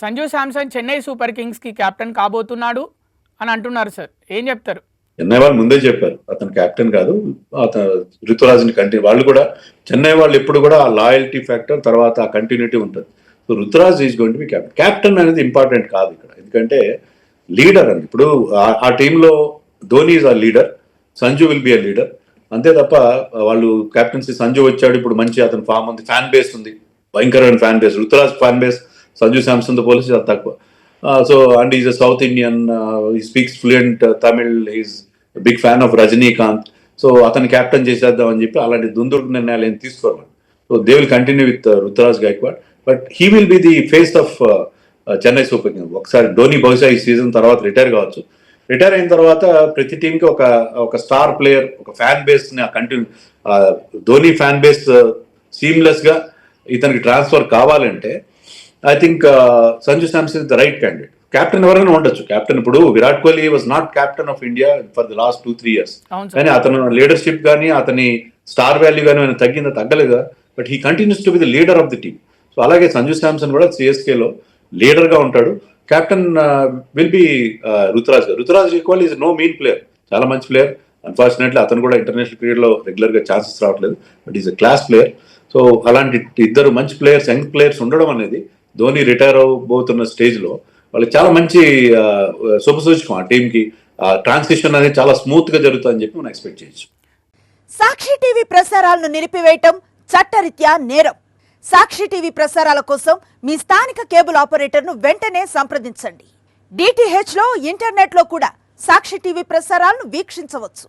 Sanju Samson Chennai Super Kings కి captain కాబోతున్నాడు అని అంటున్నారు సార్, ఏం చెప్తారు? చెన్నై వాళ్ళు ముందే చెప్పారు అతను కెప్టెన్ కాదు, అతను ఋతురాజ్ని కంటిన్యూ. వాళ్ళు కూడా చెన్నై వాళ్ళు ఎప్పుడు కూడా ఆ లాయల్టీ ఫ్యాక్టర్ తర్వాత ఆ కంటిన్యూటీ ఉంటుంది. So Ruturaj is going to be captain. Captain అనేది ఇంపార్టెంట్ కాదు ఇక్కడ, ఎందుకంటే లీడర్ అని. ఇప్పుడు ఆ టీంలో ధోని ఈజ్ ఆ leader, Sanju will be a leader, అంతే తప్ప వాళ్ళు కెప్టెన్సీ సంజు వచ్చాడు ఇప్పుడు మంచి అతని ఫామ్ ఉంది, ఫ్యాన్ బేస్ ఉంది, భయంకరమైన fan base. Ruturaj fan base Sanju Samson తో పోలిసి చాలా తక్కువ. So and is a South Indian, he speaks fluent Tamil, is big fan of Rajinikanth. So అతన్ని క్యాప్టెన్ చేసేద్దాం అని చెప్పి అలాంటి దుందుడు నిర్ణయాలు ఏం తీసుకోవాలి. So they will continue with Ruturaj Gaikwad, but he will be the face of Chennai Super Kings. ఒకసారి ధోని బహుశా ఈ సీజన్ తర్వాత రిటైర్ కావచ్చు. రిటైర్ అయిన తర్వాత ప్రతి టీంకి ఒక స్టార్ ప్లేయర్, ఒక ఫ్యాన్ బేస్ ని continue, Dhoni fan base seamless గా ఇతనికి ట్రాన్స్ఫర్ కావాలంటే I think Sanju Samson is the right candidate. Captain ఎవరైనా ఉండొచ్చు. కెప్టెన్ ఇప్పుడు Virat Kohli was not captain of India for the last 2-3 years, కానీ అతను లీడర్షిప్ కానీ అతని స్టార్ వాల్యూ కానీ ఆయన తగ్గలేదు, but he continues to be the leader of the team. So అలాగే సంజు శాంసన్ కూడా సిఎస్కేలో లీడర్ గా ఉంటాడు. Captain will be Ruturaj. Ruturaj equal is no mean player, చాలా మంచి ప్లేయర్. అన్ఫార్చునేట్లీ అతను కూడా ఇంటర్నేషనల్ క్రికెట్ లో రెగ్యులర్ గా ఛాన్సెస్ రావట్లేదు, but is a class player. So అలాంటి ఇద్దరు మంచి ప్లేయర్స్, యంగ్ ప్లేయర్స్ ఉండడం అనేది ధోని రిటైర్ అవబోతున్న స్టేజ్ లో వాళ్ళకి చాలా మంచి శుభసూచకం. ఆ టీమ్ కి ట్రాన్సిషన్ అనేది చాలా స్మూత్ గా జరుగుతుందని చెప్పి మనం ఎక్స్పెక్ట్ చేయొచ్చు. సాక్షి టీవీ ప్రసారాలను నిలిపివేయటం చట్టరీత్యా నేరం. సాక్షి టీవీ ప్రసారాల కోసం మీ స్థానిక కేబుల్ ఆపరేటర్ను వెంటనే సంప్రదించండి. డిటిహెచ్ లో, ఇంటర్నెట్ లో కూడా సాక్షి టీవీ ప్రసారాలను వీక్షించవచ్చు.